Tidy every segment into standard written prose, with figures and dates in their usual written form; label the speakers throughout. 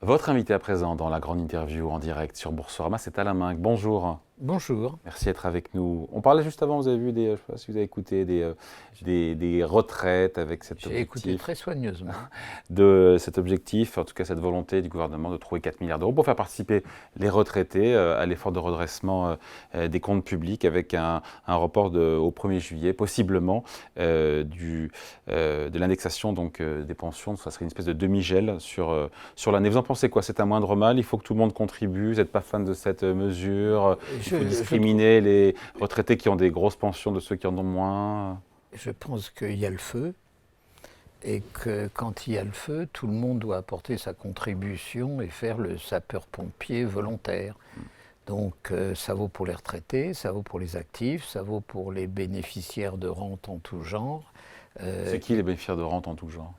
Speaker 1: Votre invité à présent dans la grande interview en direct sur Boursorama, c'est Alain Minc. Bonjour.
Speaker 2: Bonjour.
Speaker 1: Merci d'être avec nous. On parlait juste avant, vous avez vu, je ne sais pas si vous avez écouté, des retraites avec cet objectif.
Speaker 2: J'ai écouté très soigneusement.
Speaker 1: De cet objectif, en tout cas cette volonté du gouvernement de trouver 4 milliards d'euros pour faire participer les retraités à l'effort de redressement des comptes publics avec un report au 1er juillet, possiblement, de l'indexation des pensions. Ça serait une espèce de demi-gel sur l'année. Vous en pensez quoi? C'est un moindre mal? Il faut que tout le monde contribue? Vous n'êtes pas fan de cette mesure? Il faut discriminer les retraités qui ont des grosses pensions de ceux qui en ont moins?
Speaker 2: Je pense qu'il y a le feu et que quand il y a le feu, tout le monde doit apporter sa contribution et faire le sapeur-pompier volontaire. Donc ça vaut pour les retraités, ça vaut pour les actifs, ça vaut pour les bénéficiaires de rente en tout genre.
Speaker 1: C'est qui les bénéficiaires de rente en tout genre?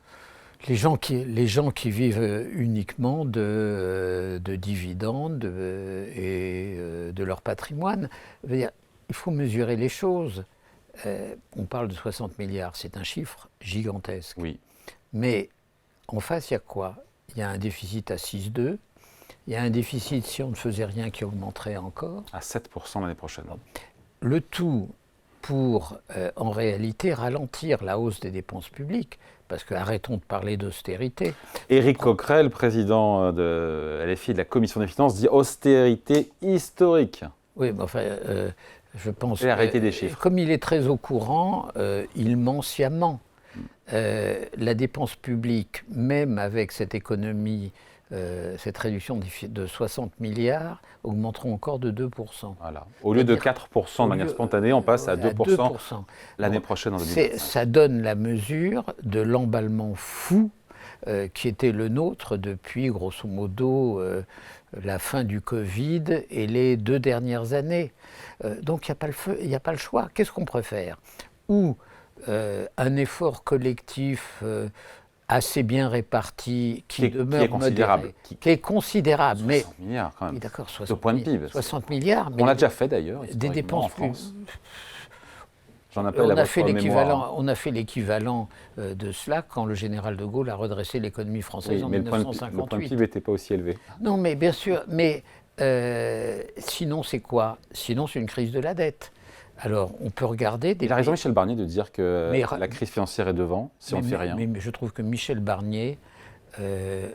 Speaker 2: Les gens qui vivent uniquement de dividendes et de leur patrimoine. Il faut mesurer les choses. On parle de 60 milliards, c'est un chiffre gigantesque.
Speaker 1: Oui.
Speaker 2: Mais en face, il y a quoi? Il y a un déficit à 6,2. Il y a un déficit, si on ne faisait rien, qui augmenterait encore.
Speaker 1: À 7% l'année prochaine.
Speaker 2: Le tout pour, en réalité, ralentir la hausse des dépenses publiques. Parce que arrêtons de parler d'austérité.
Speaker 1: Éric Coquerel, président de LFI de la Commission des finances, dit austérité historique.
Speaker 2: Oui, mais enfin, je pense.
Speaker 1: Et la réalité des chiffres.
Speaker 2: Comme il est très au courant, il ment sciemment. La dépense publique, même avec cette économie, cette réduction de 60 milliards, augmenteront encore de 2%.
Speaker 1: Voilà. Au lieu de 4% de manière spontanée, on passe à 2%, l'année prochaine en 2025.
Speaker 2: Ça donne la mesure de l'emballement fou qui était le nôtre depuis, grosso modo, la fin du Covid et les 2 dernières années. Donc il n'y a pas le choix. Qu'est-ce qu'on préfère? Ou un effort collectif assez bien réparti, qui demeure
Speaker 1: considérable.
Speaker 2: Qui est considérable.
Speaker 1: 60 milliards quand même,
Speaker 2: oui, d'accord, 60
Speaker 1: PIB.
Speaker 2: 60 milliards.
Speaker 1: On l'a déjà fait d'ailleurs,
Speaker 2: des dépenses
Speaker 1: en France. J'en
Speaker 2: on
Speaker 1: appelle
Speaker 2: a fait
Speaker 1: mémoire.
Speaker 2: On a fait l'équivalent de cela quand le général de Gaulle a redressé l'économie française en 1958.
Speaker 1: Le point de PIB n'était pas aussi élevé.
Speaker 2: Non, mais bien sûr. Mais sinon, c'est quoi? Sinon, c'est une crise de la dette. Alors, on peut regarder
Speaker 1: Il a raison, Michel Barnier, de dire que la crise financière est devant, si on ne fait rien.
Speaker 2: Mais je trouve que Michel Barnier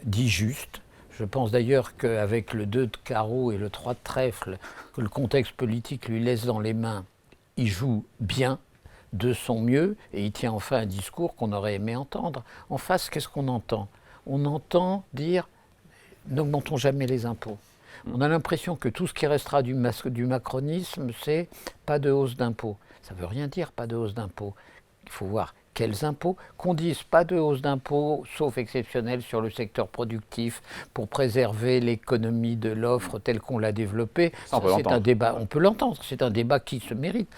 Speaker 2: dit juste. Je pense d'ailleurs qu'avec le 2 de carreau et le 3 de trèfle, que le contexte politique lui laisse dans les mains, il joue bien, de son mieux, et il tient enfin un discours qu'on aurait aimé entendre. En face, qu'est-ce qu'on entend? On entend dire « n'augmentons jamais les impôts ». On a l'impression que tout ce qui restera du macronisme, c'est pas de hausse d'impôts. Ça ne veut rien dire, pas de hausse d'impôts. Il faut voir quels impôts. Qu'on dise pas de hausse d'impôts, sauf exceptionnelle sur le secteur productif, pour préserver l'économie de l'offre telle qu'on l'a développée. C'est un débat, on peut l'entendre, c'est un débat qui se mérite.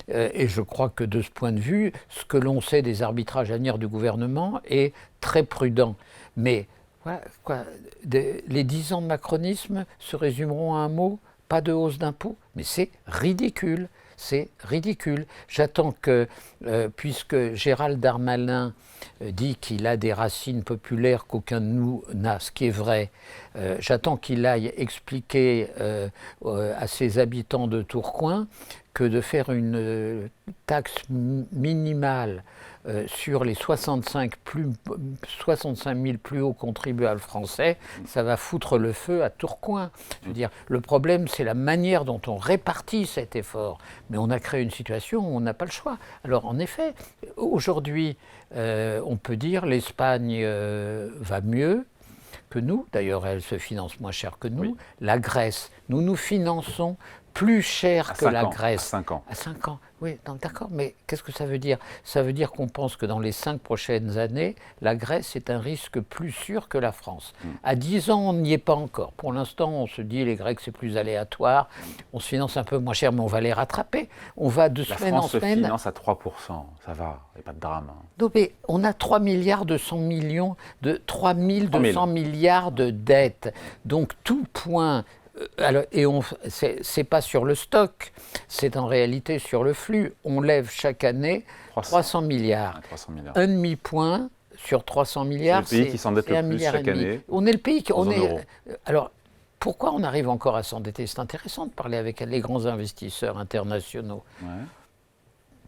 Speaker 2: Et je crois que de ce point de vue, ce que l'on sait des arbitrages à venir du gouvernement est très prudent. Mais voilà, les 10 ans de macronisme se résumeront à un mot, pas de hausse d'impôts, mais c'est ridicule. C'est ridicule. J'attends que, puisque Gérald Darmanin dit qu'il a des racines populaires qu'aucun de nous n'a, ce qui est vrai, j'attends qu'il aille expliquer à ses habitants de Tourcoing que de faire une taxe minimale sur les 65 000 plus hauts contribuables français, ça va foutre le feu à Tourcoing. Je veux dire, le problème, c'est la manière dont on répartit cet effort. Mais on a créé une situation où on n'a pas le choix. Alors, en effet, aujourd'hui, on peut dire l'Espagne va mieux que nous. D'ailleurs, elle se finance moins cher que nous. Oui. La Grèce, nous nous finançons plus cher que la Grèce.
Speaker 1: À 5 ans.
Speaker 2: À 5 ans, oui, d'accord. Mais qu'est-ce que ça veut dire? Ça veut dire qu'on pense que dans les 5 prochaines années, la Grèce est un risque plus sûr que la France. À 10 ans, on n'y est pas encore. Pour l'instant, on se dit les Grecs, c'est plus aléatoire. On se finance un peu moins cher, mais on va les rattraper. On va de semaine en semaine.
Speaker 1: La France se finance à 3%. Ça va, il n'y a pas de drame.
Speaker 2: Non, mais on a 3 milliards 200 millions, 3 200 milliards de dettes. Donc tout point... Alors, et c'est pas sur le stock, c'est en réalité sur le flux. On lève chaque année 300 milliards.
Speaker 1: 300 milliards.
Speaker 2: Un demi-point sur 300 milliards,
Speaker 1: c'est le pays qui s'endette le plus chaque année.
Speaker 2: On est le pays qui...
Speaker 1: Euro.
Speaker 2: Alors, pourquoi on arrive encore à s'endetter? C'est intéressant de parler avec les grands investisseurs internationaux.
Speaker 1: Ouais.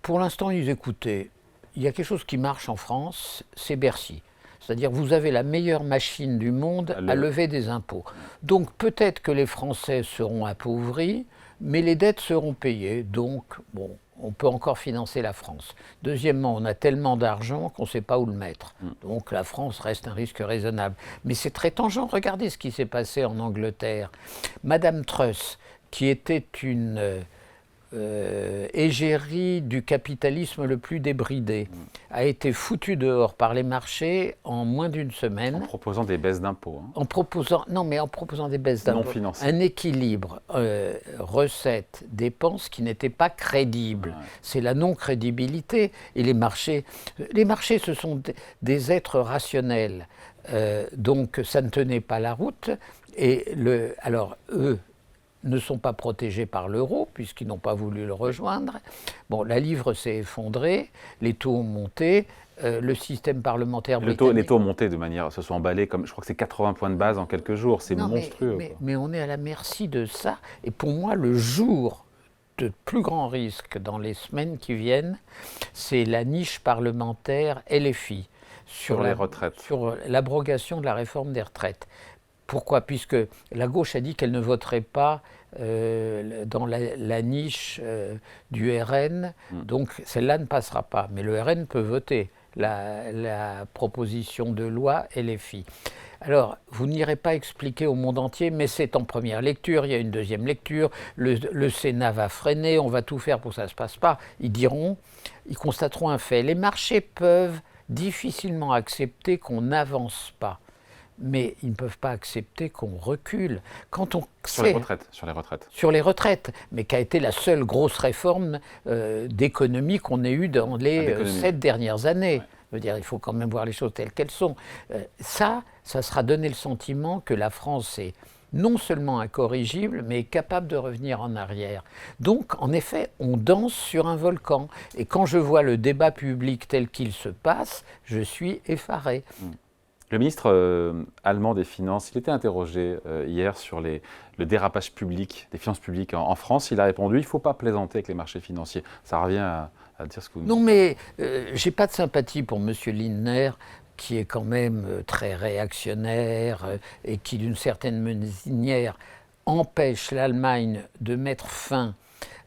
Speaker 2: Pour l'instant, ils écoutaient. Il y a quelque chose qui marche en France, c'est Bercy. C'est-à-dire que vous avez la meilleure machine du monde à lever des impôts. Donc peut-être que les Français seront appauvris, mais les dettes seront payées. Donc, bon, on peut encore financer la France. Deuxièmement, on a tellement d'argent qu'on ne sait pas où le mettre. Donc la France reste un risque raisonnable. Mais c'est très tangent. Regardez ce qui s'est passé en Angleterre. Madame Truss, qui était une égérie du capitalisme le plus débridé, a été foutue dehors par les marchés en moins d'une semaine.
Speaker 1: En proposant des baisses d'impôts. Hein.
Speaker 2: En proposant des baisses d'impôts.
Speaker 1: Non financées.
Speaker 2: Un équilibre recettes-dépenses qui n'était pas crédible. Ouais. C'est la non-crédibilité. Et les marchés, ce sont des êtres rationnels. Donc ça ne tenait pas la route. Et alors eux ne sont pas protégés par l'euro, puisqu'ils n'ont pas voulu le rejoindre. Bon, la livre s'est effondrée, les taux ont monté, le système parlementaire britannique...
Speaker 1: Les taux ont monté de manière, se sont emballés, comme, je crois que c'est 80 points de base en quelques jours, c'est monstrueux.
Speaker 2: Mais on est à la merci de ça, et pour moi, le jour de plus grand risque dans les semaines qui viennent, c'est la niche parlementaire LFI,
Speaker 1: sur les retraites.
Speaker 2: Sur l'abrogation de la réforme des retraites. Pourquoi? Puisque la gauche a dit qu'elle ne voterait pas dans la niche du RN, donc celle-là ne passera pas. Mais le RN peut voter la proposition de loi LFI. Alors, vous n'irez pas expliquer au monde entier, mais c'est en première lecture, il y a une deuxième lecture, le Sénat va freiner, on va tout faire pour que ça ne se passe pas. Ils constateront un fait. Les marchés peuvent difficilement accepter qu'on n'avance pas. Mais ils ne peuvent pas accepter qu'on recule. Quand on
Speaker 1: sur les retraites.
Speaker 2: Mais qui a été la seule grosse réforme d'économie qu'on ait eue dans les 7 dernières années. Ouais. Je veux dire, il faut quand même voir les choses telles qu'elles sont. Ça sera donner le sentiment que la France est non seulement incorrigible, mais est capable de revenir en arrière. Donc, en effet, on danse sur un volcan. Et quand je vois le débat public tel qu'il se passe, je suis effaré.
Speaker 1: Le ministre allemand des Finances, il était interrogé hier sur le dérapage public, des finances publiques en France. Il a répondu, il ne faut pas plaisanter avec les marchés financiers. Ça revient à dire ce que vous...
Speaker 2: Non, mais je n'ai pas de sympathie pour M. Lindner, qui est quand même très réactionnaire et qui, d'une certaine manière, empêche l'Allemagne de mettre fin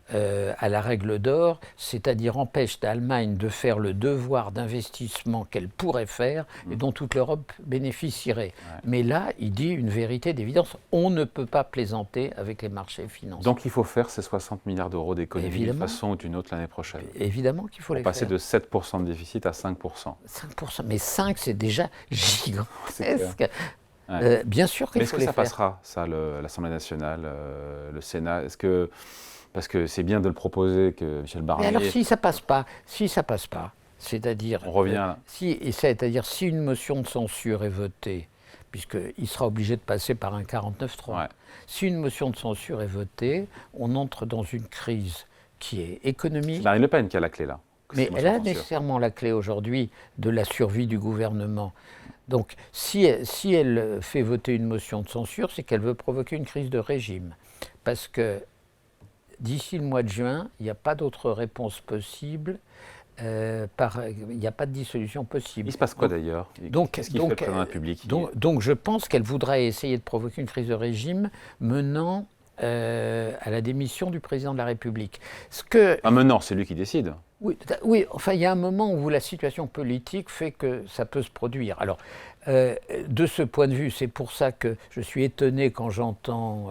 Speaker 2: à la règle d'or, c'est-à-dire empêche l'Allemagne de faire le devoir d'investissement qu'elle pourrait faire et dont toute l'Europe bénéficierait. Ouais. Mais là, il dit une vérité d'évidence, on ne peut pas plaisanter avec les marchés financiers.
Speaker 1: Donc il faut faire ces 60 milliards d'euros d'économie d'une façon ou d'une autre l'année prochaine.
Speaker 2: Évidemment qu'il faut les faire.
Speaker 1: Passer de 7% de déficit à 5%.
Speaker 2: 5%, mais 5 c'est déjà gigantesque. Ouais. Bien sûr qu'il faut les faire.
Speaker 1: Est-ce que ça passera, ça, l'Assemblée nationale, le Sénat? Parce que c'est bien de le proposer que Michel Barnier...
Speaker 2: Mais alors si ça passe pas, c'est-à-dire...
Speaker 1: On revient là.
Speaker 2: C'est-à-dire si une motion de censure est votée, puisqu'il sera obligé de passer par un 49-3, ouais. Si une motion de censure est votée, on entre dans une crise qui est économique...
Speaker 1: C'est Marine Le Pen qui a la clé là.
Speaker 2: Mais elle a nécessairement la clé aujourd'hui de la survie du gouvernement. Donc si elle fait voter une motion de censure, c'est qu'elle veut provoquer une crise de régime. Parce que d'ici le mois de juin, il n'y a pas d'autre réponse possible, il n'y a pas de dissolution possible.
Speaker 1: Il se passe quoi d'ailleurs? Qu'est-ce qu'il fait le président de la République?
Speaker 2: Donc je pense qu'elle voudrait essayer de provoquer une crise de régime menant à la démission du président de la République.
Speaker 1: Menant, c'est lui qui décide.
Speaker 2: Oui, enfin il y a un moment où la situation politique fait que ça peut se produire. Alors, de ce point de vue, c'est pour ça que je suis étonné quand j'entends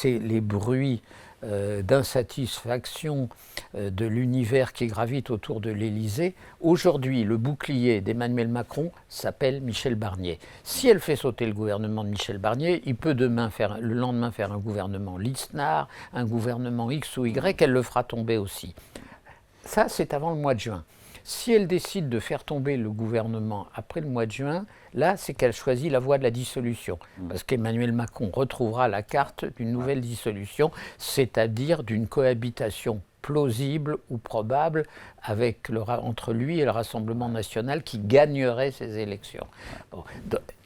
Speaker 2: les bruits d'insatisfaction de l'univers qui gravite autour de l'Élysée. Aujourd'hui, le bouclier d'Emmanuel Macron s'appelle Michel Barnier. Si elle fait sauter le gouvernement de Michel Barnier, il peut le lendemain faire un gouvernement Lisnard, un gouvernement X ou Y, elle le fera tomber aussi. Ça, c'est avant le mois de juin. Si elle décide de faire tomber le gouvernement après le mois de juin, là, c'est qu'elle choisit la voie de la dissolution. Parce qu'Emmanuel Macron retrouvera la carte d'une nouvelle dissolution, c'est-à-dire d'une cohabitation plausible ou probable entre lui et le Rassemblement national qui gagnerait ces élections. Bon,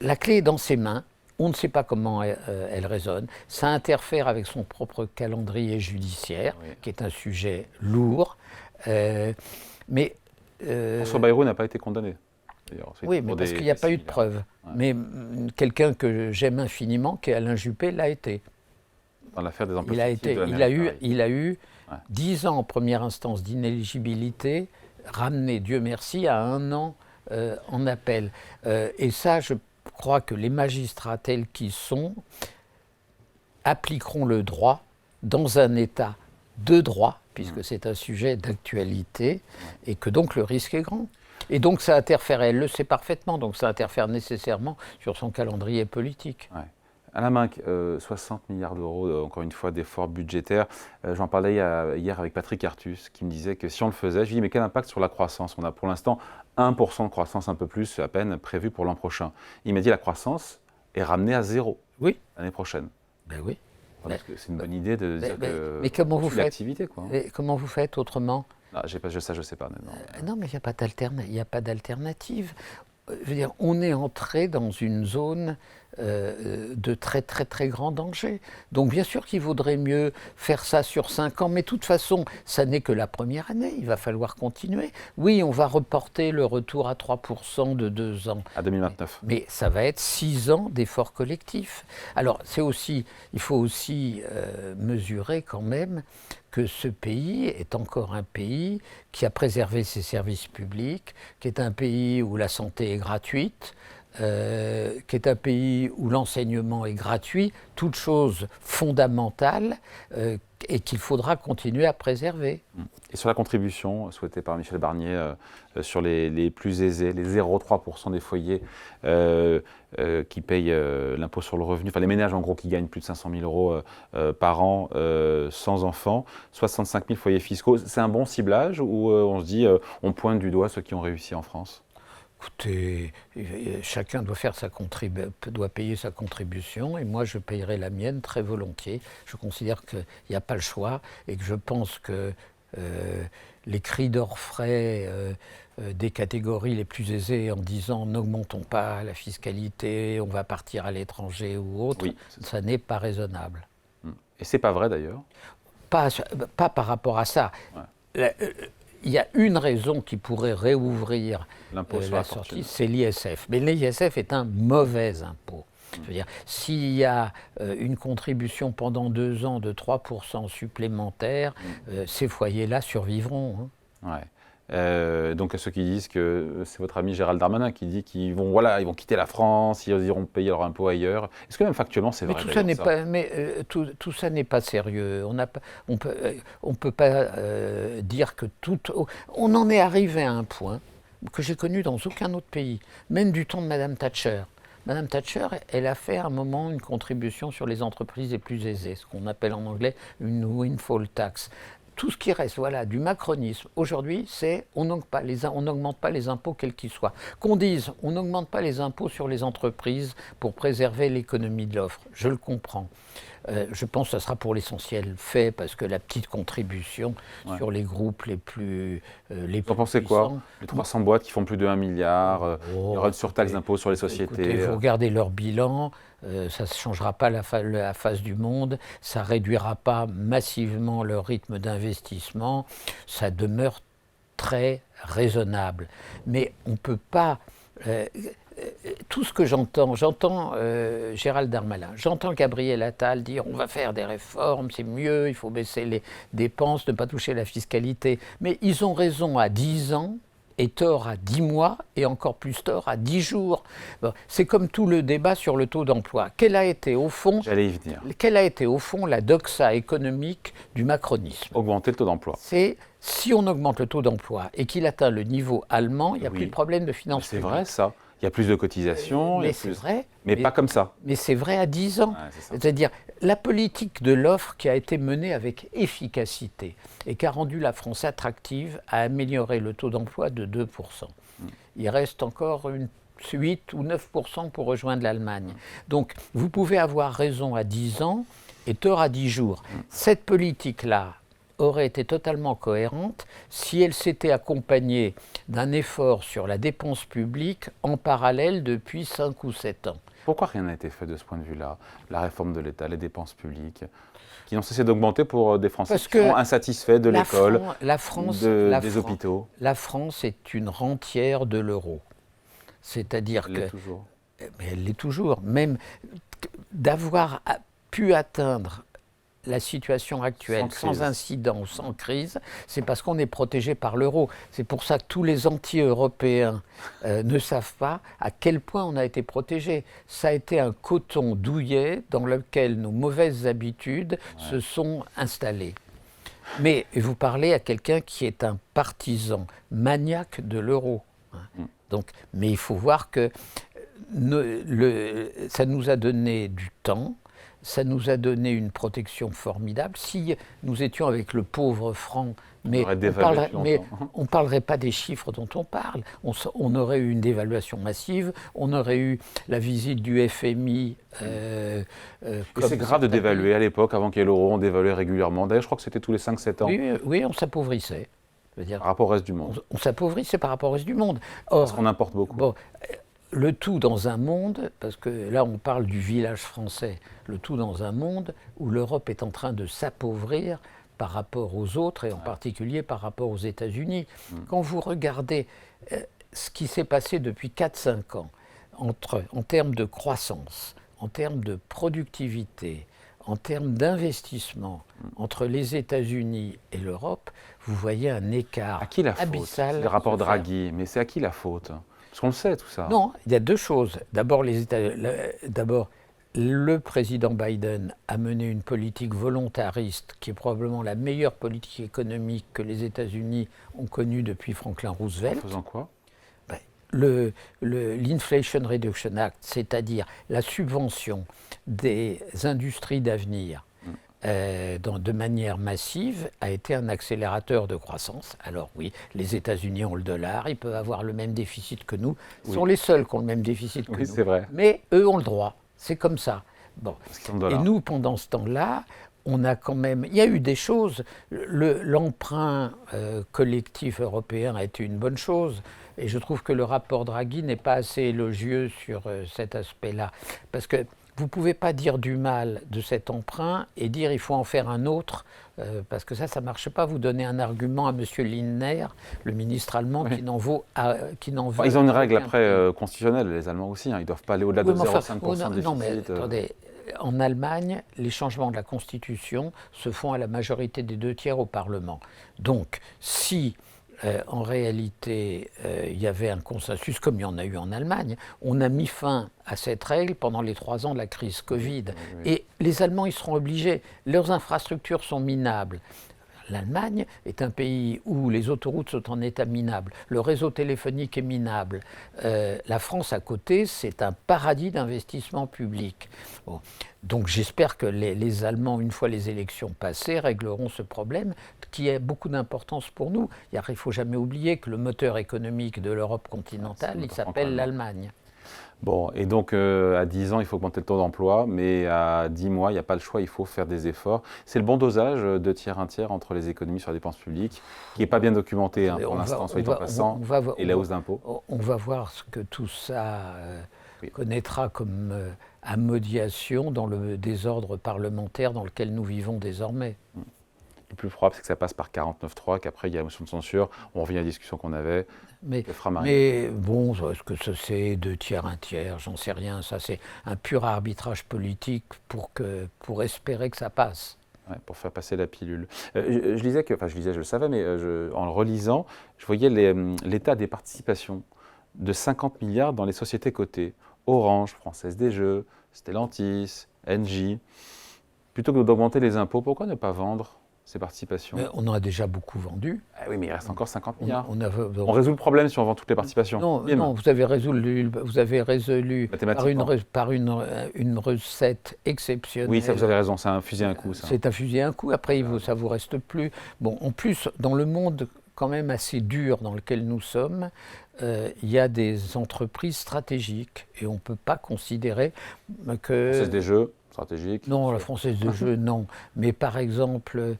Speaker 2: la clé est dans ses mains. On ne sait pas comment elle résonne. Ça interfère avec son propre calendrier judiciaire, qui est un sujet lourd.
Speaker 1: François Bayrou n'a pas été condamné.
Speaker 2: Oui, mais parce qu'il n'y a pas eu de preuves. Ouais. Mais quelqu'un que j'aime infiniment, qui est Alain Juppé, l'a été.
Speaker 1: Dans l'affaire des emplois
Speaker 2: il a eu 10 ans en première instance d'inéligibilité, ramené, Dieu merci, à 1 an en appel. Et ça, je crois que les magistrats tels qu'ils sont appliqueront le droit dans un état de droit, puisque c'est un sujet d'actualité, et que donc le risque est grand. Et donc ça interfère, elle le sait parfaitement, donc ça interfère nécessairement sur son calendrier politique.
Speaker 1: Ouais. Alain Minc, 60 milliards d'euros, encore une fois, d'efforts budgétaires. J'en parlais hier avec Patrick Artus, qui me disait que si on le faisait, je lui dis, mais quel impact sur la croissance? On a pour l'instant 1% de croissance, un peu plus, à peine, prévu pour l'an prochain. Il m'a dit, la croissance est ramenée à 0 l'année prochaine.
Speaker 2: Ben oui.
Speaker 1: Parce que c'est une bonne idée de dire que
Speaker 2: mais comment vous faites
Speaker 1: l'activité, quoi.
Speaker 2: Comment vous faites autrement?
Speaker 1: Je ne sais pas.
Speaker 2: Non, mais il n'y a pas d'alternative. Je veux dire, on est entré dans une zone de très très très grand danger. Donc bien sûr qu'il vaudrait mieux faire ça sur 5 ans, mais de toute façon, ça n'est que la première année, il va falloir continuer. Oui, on va reporter le retour à 3% de 2 ans.
Speaker 1: À 2029.
Speaker 2: Mais ça va être 6 ans d'efforts collectifs. Alors il faut aussi mesurer quand même que ce pays est encore un pays qui a préservé ses services publics, qui est un pays où la santé est gratuite, qui est un pays où l'enseignement est gratuit, toutes choses fondamentales et qu'il faudra continuer à préserver.
Speaker 1: Et sur la contribution souhaitée par Michel Barnier sur les plus aisés, les 0,3% des foyers qui payent l'impôt sur le revenu, enfin les ménages en gros qui gagnent plus de 500 000 euros par an sans enfants, 65 000 foyers fiscaux, c'est un bon ciblage ou on se dit on pointe du doigt ceux qui ont réussi en France?
Speaker 2: Écoutez, chacun doit payer sa contribution et moi je payerai la mienne très volontiers. Je considère qu'il n'y a pas le choix et que je pense que les cris d'orfraie des catégories les plus aisées en disant n'augmentons pas la fiscalité, on va partir à l'étranger ou autre, ça n'est pas raisonnable.
Speaker 1: Et c'est pas vrai d'ailleurs?
Speaker 2: Pas par rapport à ça. Ouais. Il y a une raison qui pourrait réouvrir la sortie, c'est l'ISF. Mais l'ISF est un mauvais impôt. Je veux dire, s'il y a une contribution pendant 2 ans de 3% supplémentaire, ces foyers-là survivront.
Speaker 1: Hein. Ouais. Donc à ceux qui disent que c'est votre ami Gérald Darmanin qui dit qu'ils vont quitter la France, ils iront payer leur impôt ailleurs. Est-ce que même factuellement c'est vrai?
Speaker 2: Tout ça n'est pas sérieux. On peut pas dire que tout. On en est arrivé à un point que j'ai connu dans aucun autre pays, même du temps de Madame Thatcher. Madame Thatcher, elle a fait à un moment une contribution sur les entreprises les plus aisées, ce qu'on appelle en anglais une windfall tax. Tout ce qui reste, du macronisme, aujourd'hui, c'est on n'augmente pas les impôts quels qu'ils soient. Qu'on dise on n'augmente pas les impôts sur les entreprises pour préserver l'économie de l'offre, je le comprends. Je pense que ça sera pour l'essentiel fait, parce que la petite contribution sur les groupes les plus
Speaker 1: Vous en pensez quoi? Les 300 boîtes qui font plus de 1 milliard, il y aura une surtaxe d'impôt sur les sociétés.
Speaker 2: Écoutez, vous regardez leur bilan, ça ne changera pas la face du monde, ça ne réduira pas massivement leur rythme d'investissement, ça demeure très raisonnable. Mais on ne peut pas... tout ce que j'entends Gérald Darmanin, j'entends Gabriel Attal dire on va faire des réformes, c'est mieux, il faut baisser les dépenses, ne pas toucher la fiscalité. Mais ils ont raison à 10 ans et tort à 10 mois et encore plus tort à 10 jours. Bon, c'est comme tout le débat sur le taux d'emploi. Quelle a été au fond la doxa économique du macronisme?
Speaker 1: Augmenter le taux d'emploi.
Speaker 2: C'est si on augmente le taux d'emploi et qu'il atteint le niveau allemand, il n'y a plus de problème de finances publiques.
Speaker 1: C'est vrai ça. Il y a plus de cotisations.
Speaker 2: Mais c'est vrai.
Speaker 1: Mais pas comme ça.
Speaker 2: Mais c'est vrai à 10 ans. C'est-à-dire, la politique de l'offre qui a été menée avec efficacité et qui a rendu la France attractive a amélioré le taux d'emploi de 2%. Il reste encore 8 ou 9% pour rejoindre l'Allemagne. Donc, vous pouvez avoir raison à 10 ans et tort à 10 jours. Cette politique-là, aurait été totalement cohérente si elle s'était accompagnée d'un effort sur la dépense publique en parallèle depuis 5 ou 7 ans.
Speaker 1: Pourquoi rien n'a été fait de ce point de vue-là? La réforme de l'État, les dépenses publiques, qui n'ont cessé d'augmenter pour des Français qui sont insatisfaits de l'école, des hôpitaux.
Speaker 2: La France est une rentière de l'euro. C'est-à-dire
Speaker 1: Elle l'est toujours.
Speaker 2: Mais elle l'est toujours. Même d'avoir pu atteindre la situation actuelle sans incident, sans crise, c'est parce qu'on est protégé par l'euro. C'est pour ça que tous les anti-européens ne savent pas à quel point on a été protégé. Ça a été un coton douillet dans lequel nos mauvaises habitudes se sont installées. Mais vous parlez à quelqu'un qui est un partisan maniaque de l'euro. Donc, mais il faut voir que ça nous a donné du temps. Ça nous a donné une protection formidable. Si nous étions avec le pauvre franc, mais on ne parlerait pas des chiffres dont on parle. On aurait eu une dévaluation massive, on aurait eu la visite du FMI.
Speaker 1: Et c'est grave de dévaluer à l'époque, avant qu'il y ait l'euro, on dévaluait régulièrement. D'ailleurs, je crois que c'était tous les 5-7 ans.
Speaker 2: Oui, on s'appauvrissait.
Speaker 1: Par rapport au reste du monde.
Speaker 2: On s'appauvrissait par rapport au reste du monde.
Speaker 1: Parce qu'on importe beaucoup.
Speaker 2: Bon, le tout dans un monde, parce que là on parle du village français, le tout dans un monde où l'Europe est en train de s'appauvrir par rapport aux autres et en particulier par rapport aux États-Unis. Quand vous regardez ce qui s'est passé depuis 4-5 ans, en termes de croissance, en termes de productivité, en termes d'investissement entre les États-Unis et l'Europe, vous voyez un écart
Speaker 1: abyssal. À qui la faute? C'est le rapport Draghi, mais c'est à qui la faute? Parce qu'on le sait, tout ça.
Speaker 2: Non, il y a deux choses. D'abord, le président Biden a mené une politique volontariste qui est probablement la meilleure politique économique que les États-Unis ont connue depuis Franklin Roosevelt.
Speaker 1: En faisant quoi?
Speaker 2: L'Inflation Reduction Act, c'est-à-dire la subvention des industries d'avenir de manière massive, a été un accélérateur de croissance. Alors oui, les États-Unis ont le dollar, ils peuvent avoir le même déficit que nous. Ils sont les seuls qui ont le même déficit que nous.
Speaker 1: C'est vrai.
Speaker 2: Mais eux ont le droit, c'est comme ça. Bon.
Speaker 1: Et
Speaker 2: nous, pendant ce temps-là, on a quand même... Il y a eu des choses. L'emprunt collectif européen a été une bonne chose. Et je trouve que le rapport Draghi n'est pas assez élogieux sur cet aspect-là. Parce que vous ne pouvez pas dire du mal de cet emprunt et dire il faut en faire un autre, parce que ça ne marche pas. Vous donnez un argument à M. Lindner, le ministre allemand, qui n'en vaut... Ils
Speaker 1: ont une règle après constitutionnelle, les Allemands aussi. Ils ne doivent pas aller au-delà de 0,5% de déficit.
Speaker 2: Non, mais attendez, en Allemagne, les changements de la Constitution se font à la majorité des 2/3 au Parlement. Donc, si... en réalité, il y avait un consensus, comme il y en a eu en Allemagne. On a mis fin à cette règle pendant les 3 ans de la crise Covid. Et les Allemands, ils seront obligés. Leurs infrastructures sont minables. L'Allemagne est un pays où les autoroutes sont en état minable, le réseau téléphonique est minable. La France à côté, c'est un paradis d'investissement public. Bon. Donc j'espère que les Allemands, une fois les élections passées, régleront ce problème qui a beaucoup d'importance pour nous. Il ne faut jamais oublier que le moteur économique de l'Europe continentale, il s'appelle l'Allemagne.
Speaker 1: Bon, et donc à 10 ans, il faut augmenter le taux d'emploi, mais à 10 mois, il n'y a pas le choix, il faut faire des efforts. C'est le bon dosage, 2 tiers, 1 tiers entre les économies sur la dépense publique, qui n'est pas bien documenté pour l'instant, soit dit en passant, et la hausse d'impôts.
Speaker 2: On va voir ce que tout ça connaîtra comme amodiation dans le désordre parlementaire dans lequel nous vivons désormais.
Speaker 1: Le plus probable, c'est que ça passe par 49.3, qu'après, il y a la motion de censure, on revient à la discussion qu'on avait.
Speaker 2: Mais bon, est-ce que ça c'est 2 tiers, 1 tiers, j'en sais rien. Ça, c'est un pur arbitrage politique pour espérer que ça passe.
Speaker 1: Ouais, pour faire passer la pilule. Je lisais, je le savais, mais en le relisant, je voyais l'état des participations de 50 milliards dans les sociétés cotées. Orange, Française des Jeux, Stellantis, Engie. Plutôt que d'augmenter les impôts, pourquoi ne pas vendre ces participations?
Speaker 2: Mais on en a déjà beaucoup vendu.
Speaker 1: Ah oui, mais il reste encore 50 milliards.
Speaker 2: On
Speaker 1: résout le problème si on vend toutes les participations.
Speaker 2: Non, vous avez résolu par une recette exceptionnelle.
Speaker 1: Oui, ça, vous avez raison, c'est un fusil à un coup.
Speaker 2: C'est un fusil à un coup, après ça ne vous reste plus. Bon, en plus, dans le monde quand même assez dur dans lequel nous sommes, il y a des entreprises stratégiques et on ne peut pas considérer que...
Speaker 1: Française des Jeux. Stratégique.
Speaker 2: Non, la Française des Jeux, non. Mais par exemple,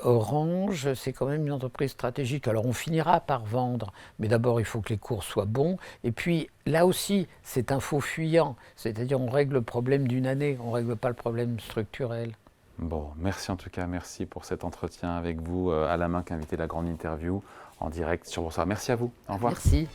Speaker 2: Orange, c'est quand même une entreprise stratégique. Alors on finira par vendre, mais d'abord il faut que les cours soient bons. Et puis là aussi, c'est un faux fuyant. C'est-à-dire on règle le problème d'une année, on ne règle pas le problème structurel.
Speaker 1: Bon, merci en tout cas, merci pour cet entretien avec vous, Alain Minc, invité de la grande interview en direct sur Boursorama. Merci à vous, au revoir.
Speaker 2: Merci.